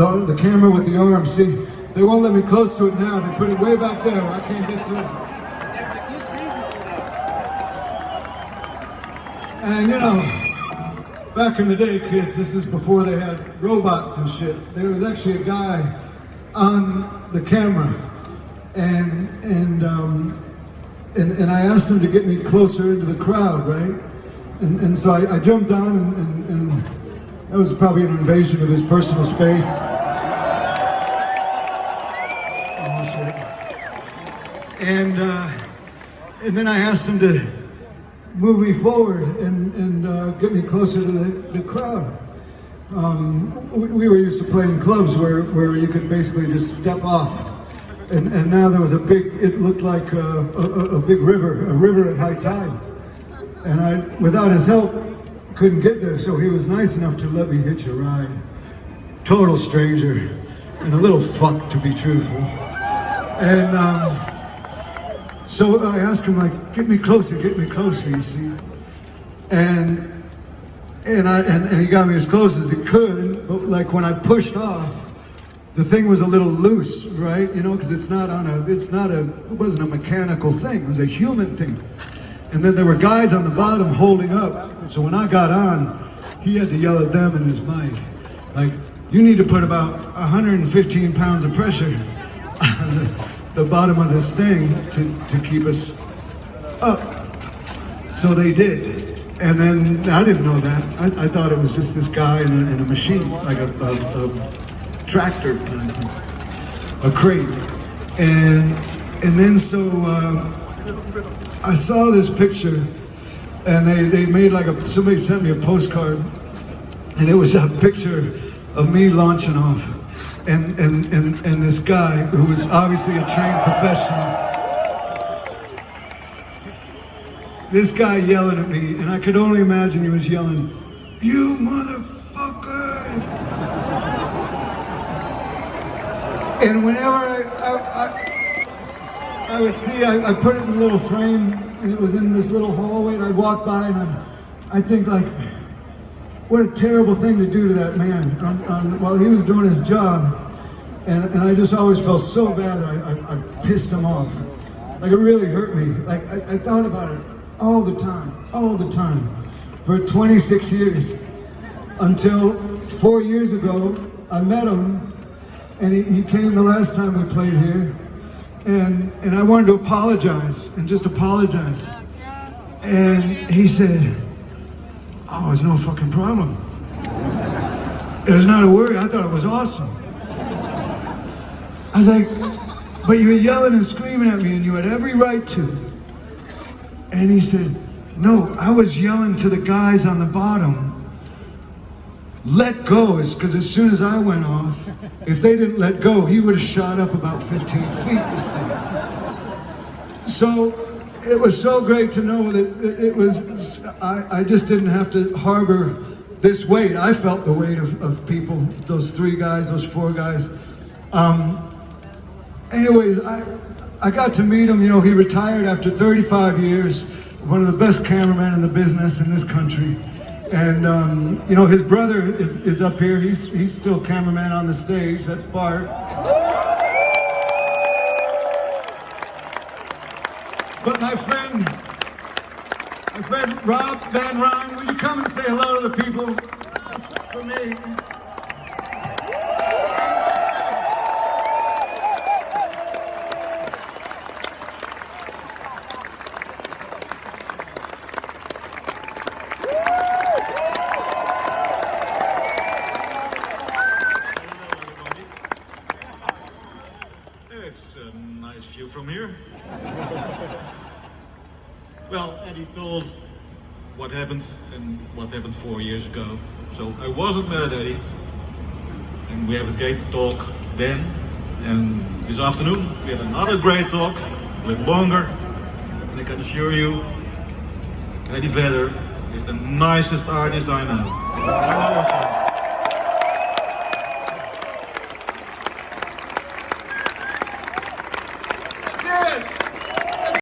The camera with the arm, see, they won't let me close to it now. They put it way back there. I can't get to it. And you know, back in the day, kids, this is before they had robots and shit. There was actually a guy on the camera, and I asked him to get me closer into the crowd, right? And so I jumped on, and that was probably an invasion of his personal space. Oh, shit. And then I asked him to move me forward and get me closer to the crowd. We were used to playing clubs where you could basically just step off. And now there was it looked like a big river, a river at high tide. And I, without his help, couldn't get there, so he was nice enough to let me hitch a ride. Total stranger, and a little fuck, to be truthful. And so I asked him, like, get me closer, you see. And he got me as close as he could, but like when I pushed off, the thing was a little loose, right? You know, because it wasn't a mechanical thing, it was a human thing. And then there were guys on the bottom holding up. So when I got on, he had to yell at them in his mic, like, you need to put about 115 pounds of pressure on the bottom of this thing to keep us up. So they did. And then I didn't know that. I thought it was just this guy in a machine, like a tractor, a crate. And then so, I saw this picture, and they made like somebody sent me a postcard, and it was a picture of me launching off, and this guy who was obviously a trained professional, this guy yelling at me, and I could only imagine he was yelling, "You motherfucker!" And whenever I would see, I put it in a little frame, and it was in this little hallway, and I'd walk by, and I think, like, what a terrible thing to do to that man while he was doing his job. And I just always felt so bad that I pissed him off. Like, it really hurt me. Like, I thought about it all the time, for 26 years. Until 4 years ago, I met him, and he came the last time we played here. And I wanted to apologize, and just apologize. And he said, "Oh, it's no fucking problem. There's not a worry, I thought it was awesome." I was like, "But you were yelling and screaming at me, and you had every right to." And he said, "No, I was yelling to the guys on the bottom, let go," because as soon as I went off, if they didn't let go, he would have shot up about 15 feet this thing. So it was so great to know that I just didn't have to harbor this weight. I felt the weight of people, those 3 guys, those 4 guys. Anyways, I got to meet him. You know, he retired after 35 years, one of the best cameramen in the business in this country. And you know, his brother is up here. He's still cameraman on the stage. That's Bart. But my friend Rob Van Rijn, will you come and say hello to the people? Just for me. It's a nice view from here. Well, Eddie told what happened and what happened 4 years ago. So I wasn't mad at Eddie. And we have a great talk then. And this afternoon we have another great talk, a little longer. And I can assure you, Eddie Vedder is the nicest artist I know. I know him.